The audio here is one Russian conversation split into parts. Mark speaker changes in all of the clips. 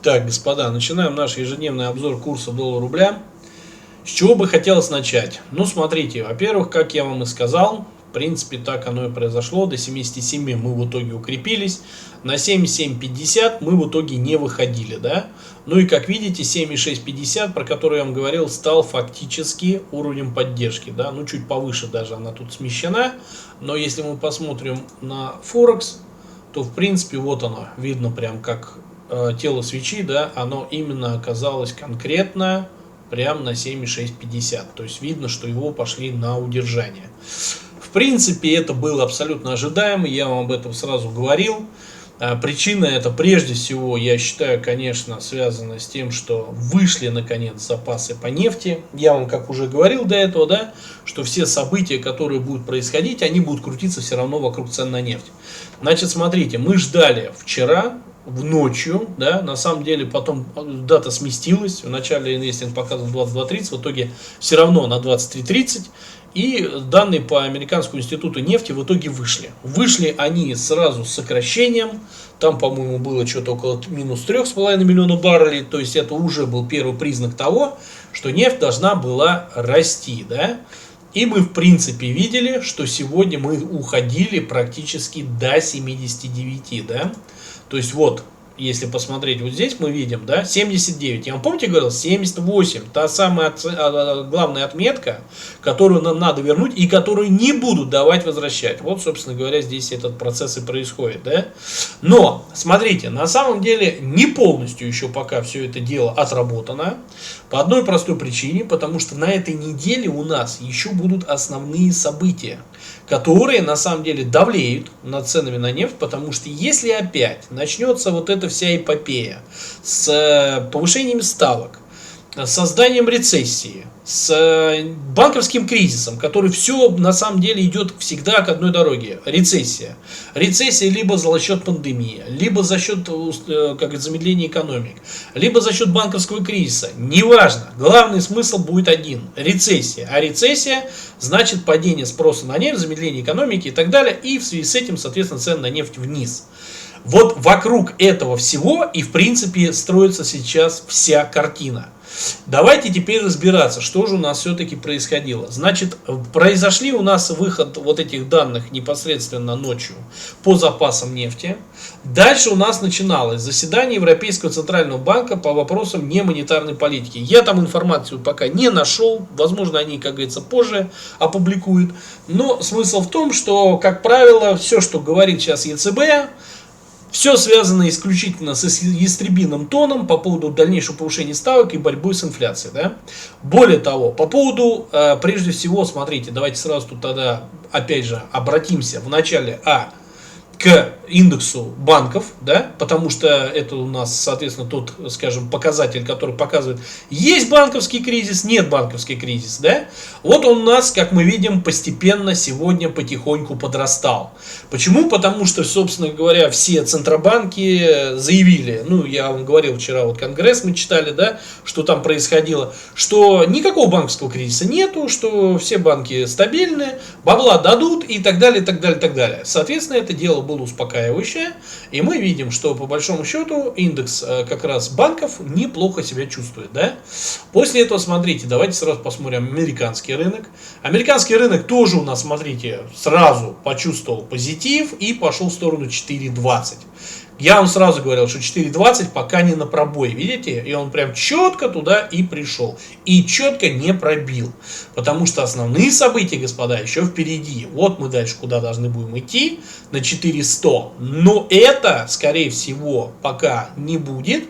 Speaker 1: Так, господа, начинаем наш ежедневный обзор курса доллар-рубля. С чего бы хотелось начать? Ну, смотрите, во-первых, как я вам и сказал, в принципе, так оно и произошло. До 77 мы в итоге укрепились. На 77.50 мы в итоге не выходили, да? Ну и как видите, 7.650, про который я вам говорил, стал фактически уровнем поддержки, да? Ну, чуть повыше даже она тут смещена. Но если мы посмотрим на Форекс, то, в принципе, вот оно, видно прям как тело свечи, да, оно именно оказалось конкретно прям на 7.650. То есть видно, что его пошли на удержание. В принципе, это было абсолютно ожидаемо, я вам об этом сразу говорил. Причина это прежде всего, я считаю, конечно, связана с тем, что вышли наконец запасы по нефти. Я вам, как уже говорил до этого, да, что все события, которые будут происходить, они будут крутиться все равно вокруг цен на нефть. Значит, смотрите, мы ждали вчера, в ночью, да, на самом деле потом дата сместилась, вначале инвестинг показывал 22.30, в итоге все равно на 23.30, и данные по Американскому институту нефти в итоге вышли. Вышли они сразу с сокращением, там, по-моему, было что-то около минус 3,5 миллиона баррелей, то есть это уже был первый признак того, что нефть должна была расти, да. И мы, в принципе, видели, что сегодня мы уходили практически до 79, да. То есть вот, если посмотреть вот здесь, мы видим, да, 79. Я вам, помните, говорил, 78. Та самая главная отметка, которую нам надо вернуть и которую не будут давать возвращать. Вот, собственно говоря, здесь этот процесс и происходит, да. Но, смотрите, на самом деле не полностью еще пока все это дело отработано. По одной простой причине, потому что на этой неделе у нас еще будут основные события, которые на самом деле давлеют над ценами на нефть, потому что если опять начнется вот эта вся эпопея с повышением ставок, с созданием рецессии, с банковским кризисом, который все на самом деле идет всегда к одной дороге. Рецессия. Рецессия либо за счет пандемии, либо за счет замедления экономик, либо за счет банковского кризиса. Неважно. Главный смысл будет один. Рецессия. А рецессия значит падение спроса на нефть, замедление экономики и так далее. И в связи с этим, соответственно, цены на нефть вниз. Вот вокруг этого всего и в принципе строится сейчас вся картина. Давайте теперь разбираться, что же у нас все-таки происходило. Значит, произошли у нас выход вот этих данных непосредственно ночью по запасам нефти. Дальше у нас начиналось заседание Европейского центрального банка по вопросам немонетарной политики. Я там информацию пока не нашел, возможно, они, как говорится, позже опубликуют. Но смысл в том, что, как правило, все, что говорит сейчас ЕЦБ, все связано исключительно с ястребиным тоном по поводу дальнейшего повышения ставок и борьбы с инфляцией. Да? Более того, по поводу, прежде всего, смотрите, давайте сразу тут тогда, опять же, обратимся вначале к индексу банков, да, потому что это у нас, соответственно, тот, скажем, показатель, который показывает, есть банковский кризис, нет банковский кризис, да. Вот он у нас, как мы видим, постепенно сегодня потихоньку подрастал. Почему? Потому что, собственно говоря, все центробанки заявили, ну, я вам говорил вчера, вот Конгресс мы читали, да, что там происходило, что никакого банковского кризиса нету, что все банки стабильны, бабла дадут и так далее, и так далее, и так далее. Соответственно, это дело было успокаивающее, и мы видим, что по большому счету индекс как раз банков неплохо себя чувствует, да? После этого, смотрите, давайте сразу посмотрим американский рынок. Американский рынок тоже у нас, смотрите, сразу почувствовал позитив и пошел в сторону 4.20. Я вам сразу говорил, что 4.20 пока не на пробой, видите? И он прям четко туда и пришел. И четко не пробил. Потому что основные события, господа, еще впереди. Вот мы дальше куда должны будем идти, на 4.100. Но это, скорее всего, пока не будет.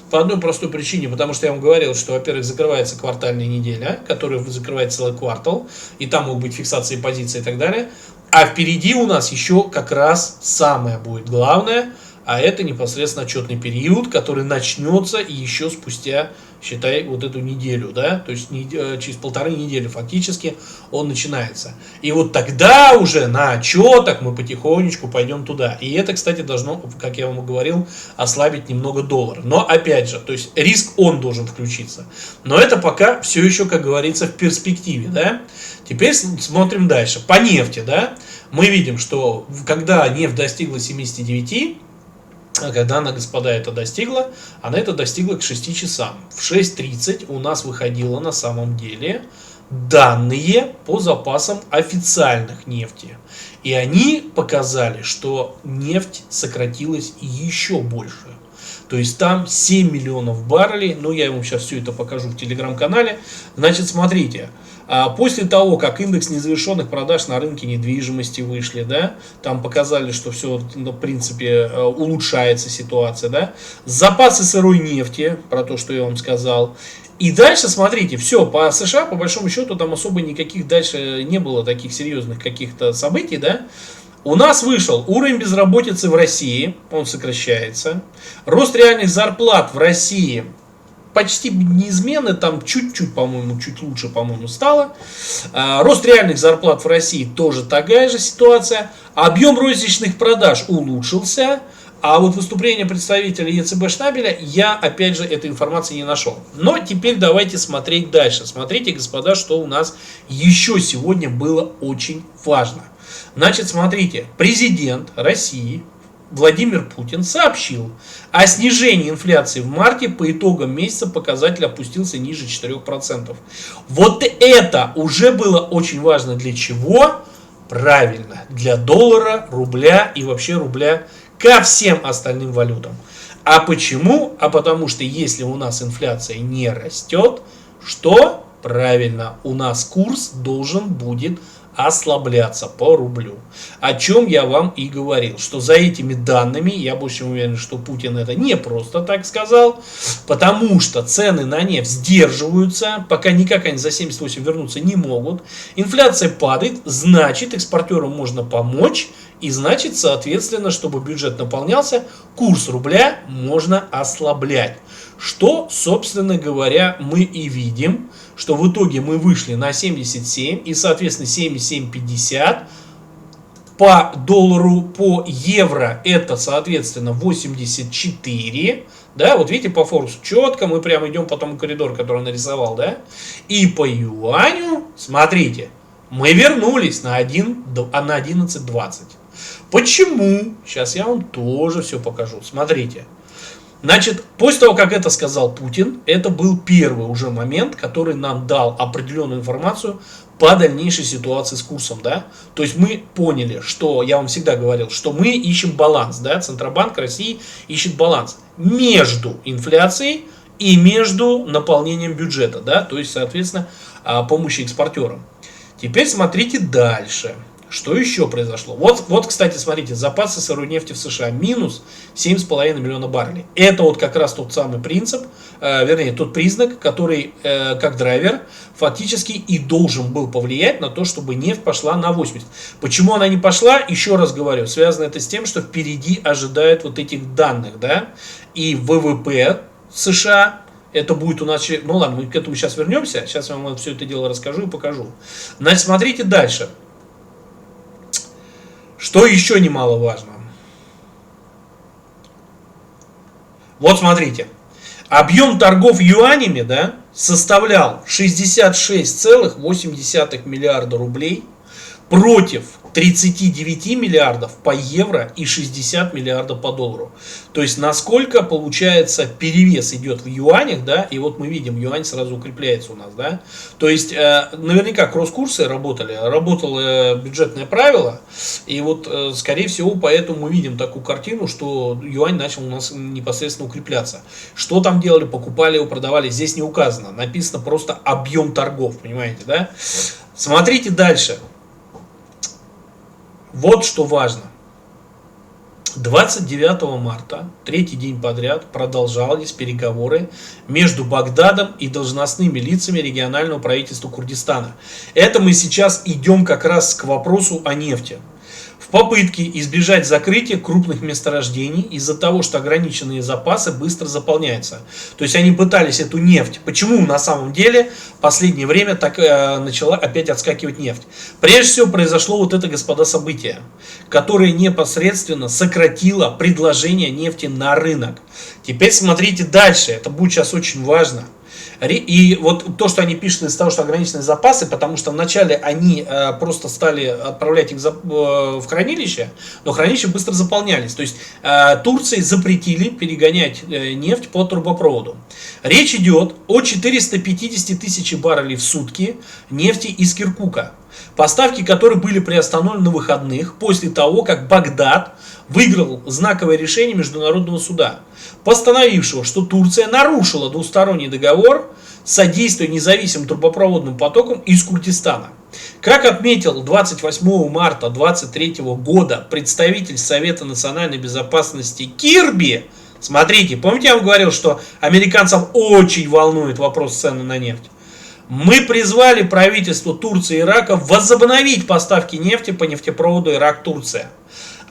Speaker 1: По одной простой причине, потому что я вам говорил, что, во-первых, закрывается квартальная неделя, которая закрывает целый квартал, и там могут быть фиксации позиций и так далее. А впереди у нас еще как раз самое будет главное, а это непосредственно отчетный период, который начнется еще спустя, считай, вот эту неделю, да, то есть через полторы недели фактически он начинается. И вот тогда уже на отчетах мы потихонечку пойдем туда. И это, кстати, должно, как я вам говорил, ослабить немного доллар. Но опять же, то есть риск он должен включиться. Но это пока все еще, как говорится, в перспективе, да. Теперь смотрим дальше. По нефти, да, мы видим, что когда нефть достигла 79, А когда она, господа, это достигла, она это достигла к 6 часам. В 6:30 у нас выходило на самом деле данные по запасам официальных нефти. И они показали, что нефть сократилась еще больше. То есть там 7 миллионов баррелей, но я вам сейчас все это покажу в телеграм-канале. Значит, смотрите, после того, как индекс незавершенных продаж на рынке недвижимости вышли, да, там показали, что все, в принципе, улучшается ситуация, да, запасы сырой нефти, про то, что я вам сказал. И дальше, смотрите, все, по США, по большому счету, там особо никаких дальше не было таких серьезных каких-то событий, да. У нас вышел уровень безработицы в России, он сокращается. Рост реальных зарплат в России почти неизменный, там чуть-чуть, по-моему, чуть лучше, по-моему, стало. Рост реальных зарплат в России тоже такая же ситуация. Объем розничных продаж улучшился. А вот выступление представителя ЕЦБ Шнабеля, я, опять же, этой информации не нашел. Но теперь давайте смотреть дальше. Смотрите, господа, что у нас еще сегодня было очень важно. Значит, смотрите, президент России Владимир Путин сообщил о снижении инфляции в марте. По итогам месяца показатель опустился ниже 4%. Вот это уже было очень важно. Для чего? Правильно, для доллара, рубля и вообще рубля ко всем остальным валютам. А почему? А потому что если у нас инфляция не растет, что? Правильно, у нас курс должен будет ослабляться по рублю. О чем я вам и говорил, что за этими данными, я больше уверен, что Путин это не просто так сказал, потому что цены на нефть сдерживаются, пока никак они за 78 вернуться не могут. Инфляция падает, значит, экспортерам можно помочь, и значит, соответственно, чтобы бюджет наполнялся, курс рубля можно ослаблять. Что, собственно говоря, мы и видим, что в итоге мы вышли на 77 и, соответственно, 77,50 по доллару, по евро это, соответственно, 84. Да, вот видите, по Форексу четко, мы прямо идем по тому коридору, который нарисовал, да. И по юаню, смотрите, мы вернулись на 11,20. Почему? Сейчас я вам тоже все покажу. Смотрите. Значит, после того, как это сказал Путин, это был первый уже момент, который нам дал определенную информацию по дальнейшей ситуации с курсом, да. То есть мы поняли, что, я вам всегда говорил, что мы ищем баланс, да, Центробанк России ищет баланс между инфляцией и между наполнением бюджета, да, то есть, соответственно, помощи экспортерам. Теперь смотрите дальше. Что еще произошло? Вот, кстати, смотрите, запасы сырой нефти в США минус 7,5 миллиона баррелей. Это вот как раз тот самый принцип, вернее, тот признак, который, как драйвер, фактически и должен был повлиять на то, чтобы нефть пошла на 80. Почему она не пошла? Еще раз говорю, связано это с тем, что впереди ожидают вот этих данных, да, и ВВП США. Это будет у нас... Ну ладно, мы к этому сейчас вернемся. Сейчас я вам все это дело расскажу и покажу. Значит, смотрите дальше. Что еще немаловажно? Вот смотрите. Объем торгов юанями, да, составлял 66,8 миллиарда рублей против 39 миллиардов по евро и 60 миллиардов по доллару. То есть насколько получается перевес идет в юанях, да, и вот мы видим, юань сразу укрепляется у нас, да. То есть наверняка кросс-курсы работали, работало бюджетное правило, и вот скорее всего поэтому мы видим такую картину, что юань начал у нас непосредственно укрепляться. Что там делали, покупали его, продавали, здесь не указано, написано просто объем торгов, понимаете, да. Смотрите дальше. Вот что важно. 29 марта, третий день подряд, продолжались переговоры между Багдадом и должностными лицами регионального правительства Курдистана. Это мы сейчас идем как раз к вопросу о нефти. В попытке избежать закрытия крупных месторождений из-за того, что ограниченные запасы быстро заполняются. То есть они пытались эту нефть. Почему на самом деле в последнее время так начала опять отскакивать нефть? Прежде всего произошло вот это, господа, событие, которое непосредственно сократило предложение нефти на рынок. Теперь смотрите дальше, это будет сейчас очень важно. И вот то, что они пишут из того, что ограниченные запасы, потому что вначале они просто стали отправлять их в хранилище, но хранилища быстро заполнялись. То есть Турции запретили перегонять нефть по трубопроводу. Речь идет о 450 тысяч баррелей в сутки нефти из Киркука, поставки которой были приостановлены на выходных после того, как Багдад выиграл знаковое решение Международного суда, постановившего, что Турция нарушила двусторонний договор, содействуя независимым трубопроводным потокам из Курдистана. Как отметил 28 марта 2023 года представитель Совета национальной безопасности Кирби, смотрите, помните, я вам говорил, что американцев очень волнует вопрос цены на нефть? Мы призвали правительство Турции и Ирака возобновить поставки нефти по нефтепроводу Ирак-Турция.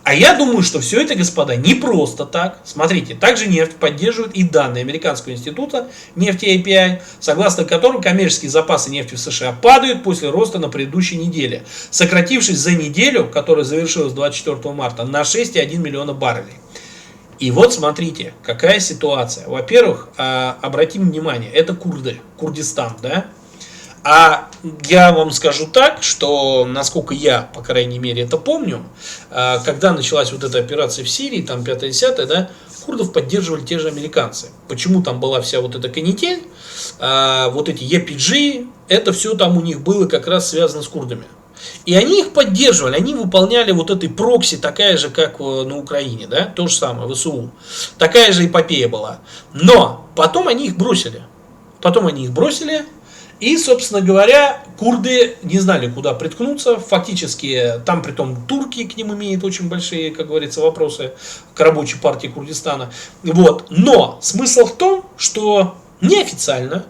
Speaker 1: А я думаю, что все это, господа, не просто так. Смотрите, также нефть поддерживают и данные Американского института нефти API, согласно которым коммерческие запасы нефти в США падают после роста на предыдущей неделе, сократившись за неделю, которая завершилась 24 марта, на 6,1 миллиона баррелей. И вот смотрите, какая ситуация. Во-первых, обратим внимание, это курды, Курдистан, да? А я вам скажу так, что, насколько я, по крайней мере, это помню, когда началась вот эта операция в Сирии, там 5-10, да, курдов поддерживали те же американцы. Почему там была вся вот эта канитель, вот эти EPG, это все там у них было как раз связано с курдами. И они их поддерживали, они выполняли вот этой прокси, такая же, как на Украине, да, то же самое, ВСУ. Такая же эпопея была. Но потом они их бросили. И, собственно говоря, курды не знали, куда приткнуться. Фактически, там притом турки к ним имеют очень большие, как говорится, вопросы к рабочей партии Курдистана. Вот. Но смысл в том, что неофициально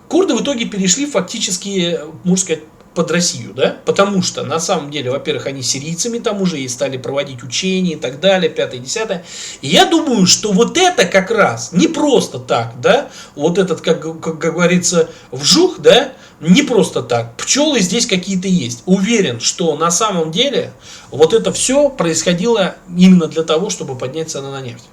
Speaker 1: курды в итоге перешли фактически, можно сказать, под Россию, да, потому что на самом деле, во-первых, они сирийцами там уже и стали проводить учения и так далее, 5-10. И я думаю, что вот это как раз не просто так, да, вот этот, как говорится, вжух, да, не просто так. Пчелы здесь какие-то есть. Уверен, что на самом деле вот это все происходило именно для того, чтобы поднять цены на нефть.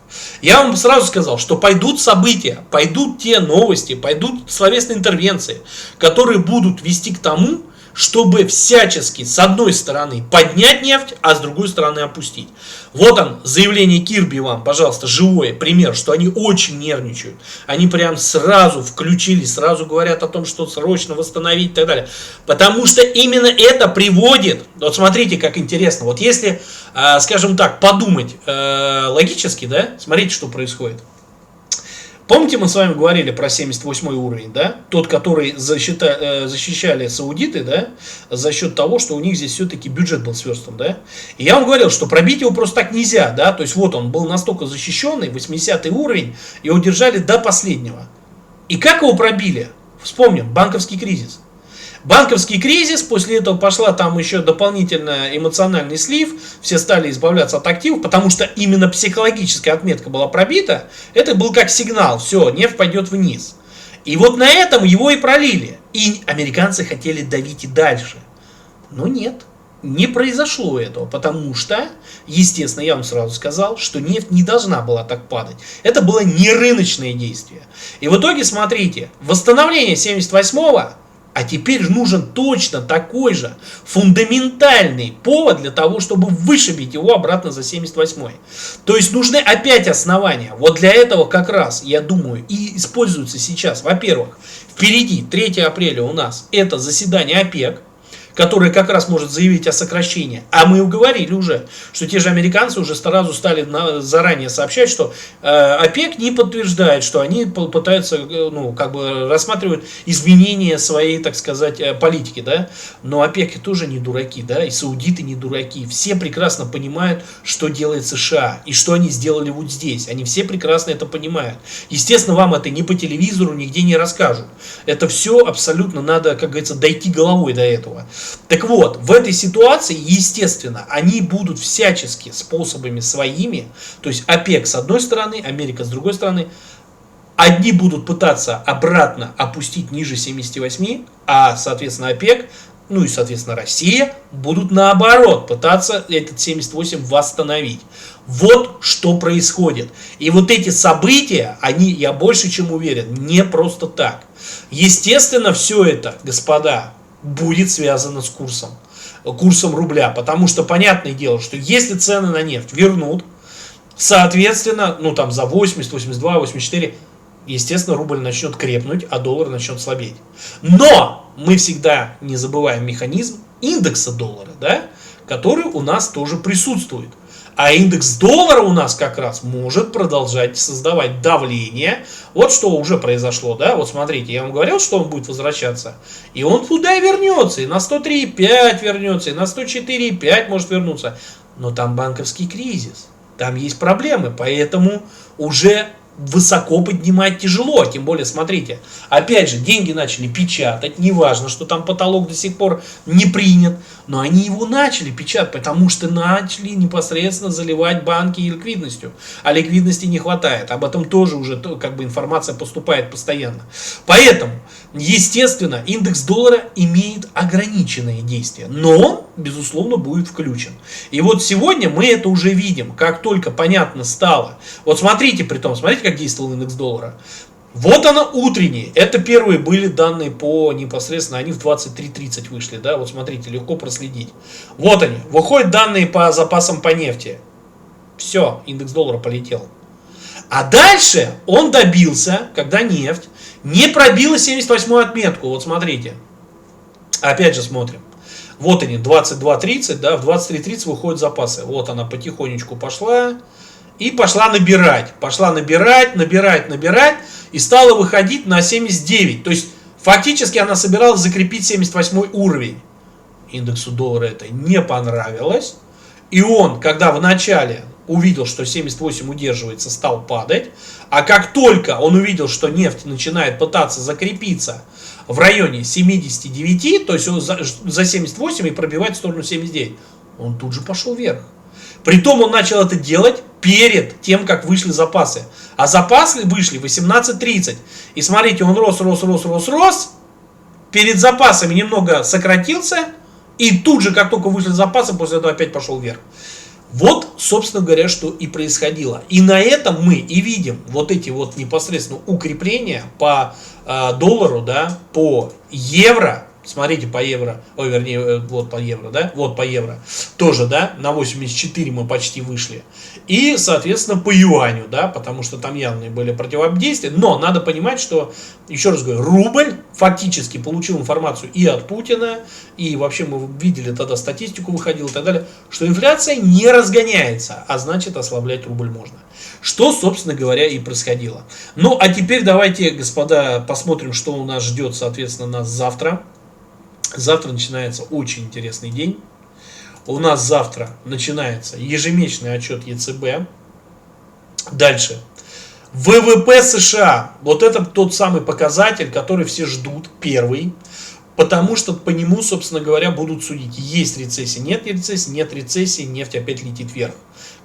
Speaker 1: Я вам сразу сказал, что пойдут события, пойдут те новости, пойдут словесные интервенции, которые будут вести к тому, чтобы всячески с одной стороны поднять нефть, а с другой стороны опустить. Вот он, заявление Кирби вам, пожалуйста, живой пример, что они очень нервничают. Они прям сразу включились, сразу говорят о том, что срочно восстановить и так далее. Потому что именно это приводит, вот смотрите, как интересно, вот если, скажем так, подумать логически, да, смотрите, что происходит. Помните, мы с вами говорили про 78 уровень, да? Тот, который защищали саудиты, да? За счет того, что у них здесь все-таки бюджет был сверстан, да? И я вам говорил, что пробить его просто так нельзя, да? То есть вот он был настолько защищенный, 80 уровень, его держали до последнего. И как его пробили? Вспомним, банковский кризис. Банковский кризис, после этого пошла там еще дополнительно эмоциональный слив, все стали избавляться от активов, потому что именно психологическая отметка была пробита, это был как сигнал, все, нефть пойдет вниз. И вот на этом его и пролили, и американцы хотели давить и дальше. Но нет, не произошло этого, потому что, естественно, я вам сразу сказал, что нефть не должна была так падать. Это было не рыночное действие. И в итоге, смотрите, восстановление 78-го, а теперь нужен точно такой же фундаментальный повод для того, чтобы вышибить его обратно за 78-й. То есть нужны опять основания. Вот для этого как раз, я думаю, и используются сейчас. Во-первых, впереди 3 апреля у нас это заседание ОПЕК, который как раз может заявить о сокращении. А мы говорили уже, что те же американцы уже сразу стали заранее сообщать, что ОПЕК не подтверждает, что они пытаются, рассматривать изменения своей, так сказать, политики, да. Но ОПЕК тоже не дураки, да, и саудиты не дураки. Все прекрасно понимают, что делает США и что они сделали вот здесь. Они все прекрасно это понимают. Естественно, вам это ни по телевизору, нигде не расскажут. Это все абсолютно надо, как говорится, дойти головой до этого. Так вот, в этой ситуации, естественно, они будут всячески способами своими, то есть ОПЕК с одной стороны, Америка с другой стороны, одни будут пытаться обратно опустить ниже 78, а, соответственно, ОПЕК ну и, соответственно, Россия, будут наоборот пытаться этот 78 восстановить. Вот что происходит. И вот эти события, они, я больше чем уверен, не просто так. Естественно, все это, господа, будет связано с курсом рубля. Потому что, понятное дело, что если цены на нефть вернут, соответственно, ну там за 80, 82, 84, естественно, рубль начнет крепнуть, а доллар начнет слабеть. Но мы всегда не забываем механизм индекса доллара, да, который у нас тоже присутствует. А индекс доллара у нас как раз может продолжать создавать давление. Вот что уже произошло, да, вот смотрите, я вам говорил, что он будет возвращаться. И он туда и вернется, и на 103,5 вернется, и на 104,5 может вернуться. Но там банковский кризис, там есть проблемы, поэтому уже высоко поднимать тяжело, тем более, смотрите, опять же, деньги начали печатать, неважно, что там потолок до сих пор не принят, но они его начали печатать, потому что начали непосредственно заливать банки ликвидностью, а ликвидности не хватает, об этом тоже уже как бы информация поступает постоянно. Поэтому, естественно, индекс доллара имеет ограниченные действия, но он, безусловно, будет включен. И вот сегодня мы это уже видим, как только понятно стало. Вот смотрите, смотрите, как действовал индекс доллара. Вот она утренние. Это первые были данные по непосредственно, они в 23:30 вышли, да, вот смотрите, легко проследить. Вот они, выходят данные по запасам по нефти. Все, индекс доллара полетел. А дальше он добился, когда нефть не пробила 78-ю отметку. Вот смотрите. Опять же смотрим. Вот они, 22:30, да, в 23:30 выходят запасы. Вот она потихонечку пошла. И пошла набирать, набирать, и стала выходить на 79. То есть, фактически она собиралась закрепить 78 уровень. Индексу доллара это не понравилось. И он, когда вначале увидел, что 78 удерживается, стал падать. А как только он увидел, что нефть начинает пытаться закрепиться в районе 79, то есть за 78 и пробивать в сторону 79, он тут же пошел вверх. Притом он начал это делать перед тем, как вышли запасы. А запасы вышли в 18:30. И смотрите, он рос. Перед запасами немного сократился. И тут же, как только вышли запасы, после этого опять пошел вверх. Вот, собственно говоря, что и происходило. И на этом мы и видим вот эти вот непосредственно укрепления по доллару, да, по евро. Смотрите, по евро, вот по евро, да, вот по евро, тоже, да, на 84 мы почти вышли. И, соответственно, по юаню, да, потому что там явные были противодействия. Но надо понимать, что, еще раз говорю, рубль фактически получил информацию и от Путина, и вообще мы видели тогда статистику, выходила и так далее, что инфляция не разгоняется, а значит ослаблять рубль можно. Что, собственно говоря, и происходило. Ну, а теперь давайте, господа, посмотрим, что у нас ждет, соответственно, нас завтра. Завтра начинается очень интересный день. У нас завтра начинается ежемесячный отчет ЕЦБ. Дальше. ВВП США. Вот это тот самый показатель, который все ждут, первый. Потому что по нему, собственно говоря, будут судить. Есть рецессия, нет рецессии, нефть опять летит вверх.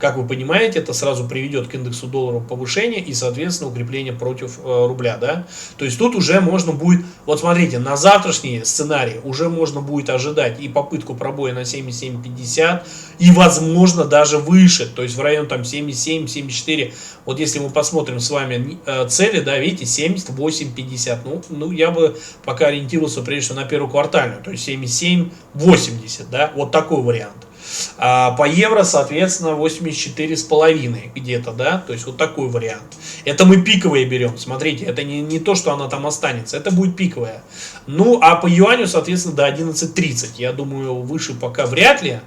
Speaker 1: Как вы понимаете, это сразу приведет к индексу доллара повышения и, соответственно, укрепление против рубля. Да? То есть тут уже можно будет, вот смотрите, на завтрашний сценарий уже можно будет ожидать и попытку пробоя на 77.50 и, возможно, даже выше. То есть в район там 77-74. Вот если мы посмотрим с вами цели, да, видите, 78.50. Ну, я бы пока ориентировался прежде всего на первую квартальную. То есть 77.80, да, вот такой вариант. А по евро, соответственно, 84,5 где-то, да, то есть вот такой вариант. Это мы пиковые берем, смотрите, это не то, что она там останется, это будет пиковая. Ну, а по юаню, соответственно, до 11.30, я думаю, выше пока вряд ли,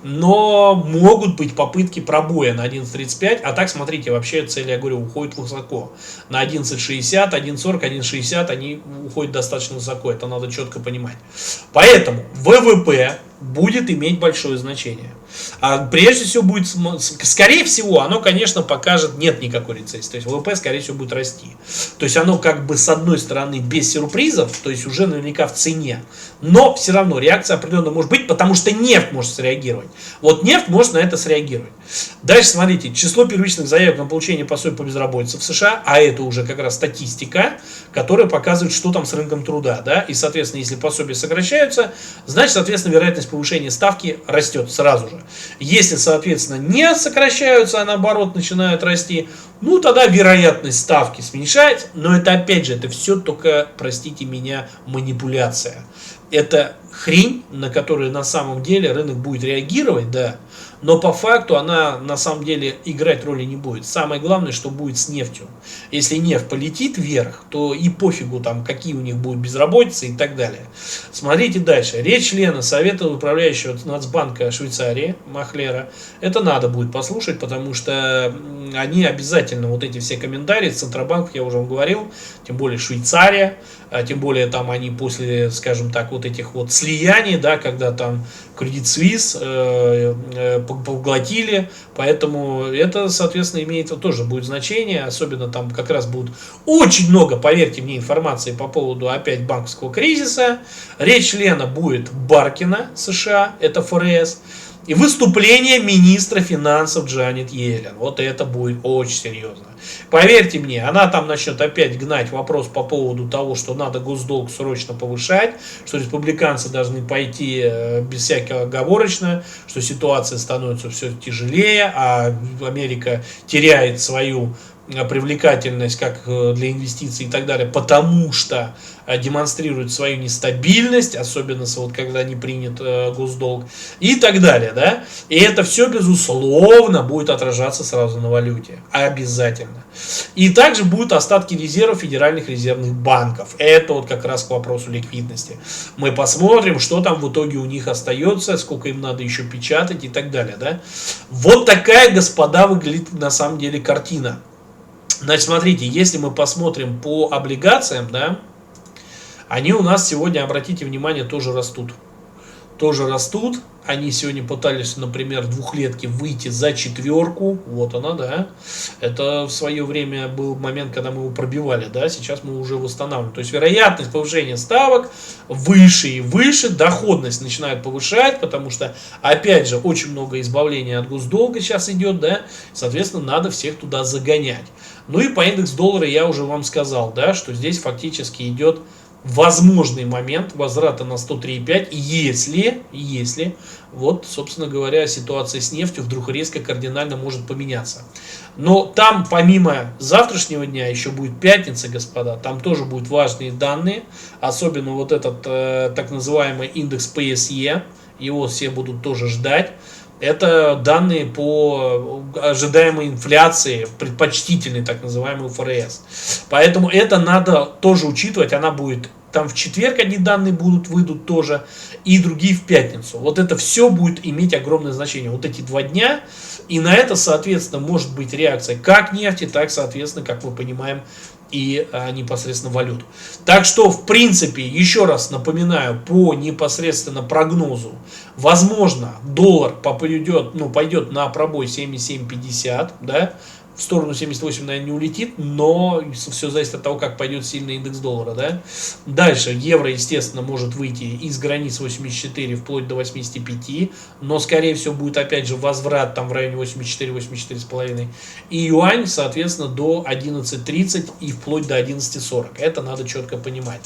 Speaker 1: но могут быть попытки пробоя на 11.35, а так, смотрите, вообще цели, я говорю, уходят высоко. На 11.60, 1.40, 1.60 они уходят достаточно высоко, это надо четко понимать. Поэтому ВВП будет иметь большое значение. А прежде всего будет, скорее всего, оно, конечно, покажет, нет никакой рецессии. То есть ВВП, скорее всего, будет расти. То есть оно как бы с одной стороны без сюрпризов, то есть уже наверняка в цене. Но все равно реакция определенно может быть, потому что нефть может среагировать. Вот нефть может на это среагировать. Дальше смотрите, число первичных заявок на получение пособия по безработице в США, а это уже как раз статистика, которая показывает, что там с рынком труда, да, и, соответственно, если пособия сокращаются, значит, соответственно, вероятность повышения ставки растет сразу же. Если, соответственно, не сокращаются, а наоборот начинают расти, ну, тогда вероятность ставки смещается, но это, опять же, это все только, простите меня, манипуляция. Это хрень, на которую на самом деле рынок будет реагировать, да, но по факту она на самом деле играть роли не будет. Самое главное, что будет с нефтью. Если нефть полетит вверх, то и пофигу там, какие у них будут безработицы и так далее. Смотрите дальше. Речь члена Совета управляющего Нацбанка Швейцарии Махлера. Это надо будет послушать, потому что они обязательно, вот эти все комментарии Центробанк, я уже вам говорил, тем более Швейцария, тем более там они после, скажем так, вот этих вот слияний, да, когда там Credit Suisse поглотили, поэтому это, соответственно, имеет тоже будет значение, особенно там как раз будет очень много, поверьте мне, информации по поводу опять банковского кризиса. Речь члена будет Баркина США, это ФРС, и выступление министра финансов Джанет Йеллен. Вот это будет очень серьезно. Поверьте мне, она там начнет опять гнать вопрос по поводу того, что надо госдолг срочно повышать, что республиканцы должны пойти без всякого оговорочно, что ситуация становится все тяжелее, а Америка теряет свою привлекательность как для инвестиций и так далее, потому что демонстрирует свою нестабильность, особенно вот когда не принят госдолг и так далее, да, и это все безусловно будет отражаться сразу на валюте, обязательно. И также будут остатки резервов федеральных резервных банков, это вот как раз к вопросу ликвидности. Мы посмотрим, что там в итоге у них остается, сколько им надо еще печатать и так далее, да. Вот такая, господа, выглядит на самом деле картина. Значит, смотрите, если мы посмотрим по облигациям, да, они у нас сегодня, обратите внимание, тоже растут. Тоже растут. Они сегодня пытались, например, двухлетки выйти за 4. Вот она, да. Это в свое время был момент, когда мы его пробивали, да. Сейчас мы уже восстанавливаем. То есть вероятность повышения ставок выше и выше. Доходность начинает повышать, потому что, опять же, очень много избавления от госдолга сейчас идет, да. Соответственно, надо всех туда загонять. Ну и по индексу доллара я уже вам сказал, да, что здесь фактически идет возможный момент возврата на 103,5, если, вот, собственно говоря, ситуация с нефтью вдруг резко кардинально может поменяться. Но там, помимо завтрашнего дня, еще будет пятница, господа, там тоже будут важные данные, особенно вот этот так называемый индекс PSE, его все будут тоже ждать. Это данные по ожидаемой инфляции, предпочтительной так называемой ФРС. Поэтому это надо тоже учитывать. Она будет там в четверг, одни данные выйдут тоже, и другие в пятницу. Вот это все будет иметь огромное значение. Вот эти 2 дня. И на это, соответственно, может быть реакция как нефти, так, соответственно, как мы понимаем, и непосредственно валют. Так что, в принципе, еще раз напоминаю, по непосредственно прогнозу, возможно, доллар пойдет на пробой 77.50, да, в сторону 78, наверное, не улетит, но все зависит от того, как пойдет сильный индекс доллара, да. Дальше евро, естественно, может выйти из границ 84 вплоть до 85, но, скорее всего, будет опять же возврат там в районе 84-84,5. И юань, соответственно, до 11.30 и вплоть до 11.40. Это надо четко понимать.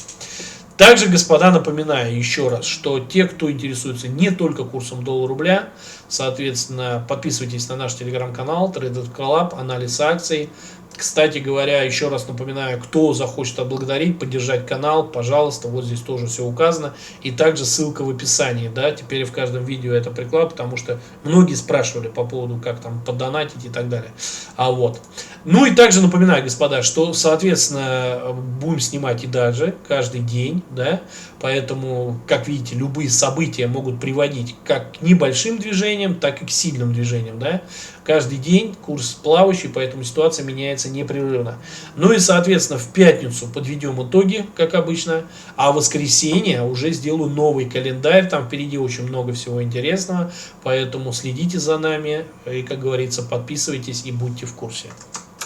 Speaker 1: Также, господа, напоминаю еще раз, что те, кто интересуется не только курсом доллара-рубля, соответственно, подписывайтесь на наш телеграм-канал Trader Club, анализ акций. Кстати говоря, еще раз напоминаю, кто захочет отблагодарить, поддержать канал, пожалуйста, вот здесь тоже все указано. И также ссылка в описании, да, теперь я в каждом видео это прикладываю, потому что многие спрашивали по поводу, как там подонатить и так далее. Ну и также напоминаю, господа, что, соответственно, будем снимать и даже каждый день, да, поэтому, как видите, любые события могут приводить как к небольшим движениям, так и к сильным движениям, да. каждый день курс плавающий, поэтому ситуация меняется непрерывно. Ну и, соответственно, в пятницу подведем итоги, как обычно, а в воскресенье уже сделаю новый календарь, там впереди очень много всего интересного, поэтому следите за нами и, как говорится, подписывайтесь и будьте в курсе.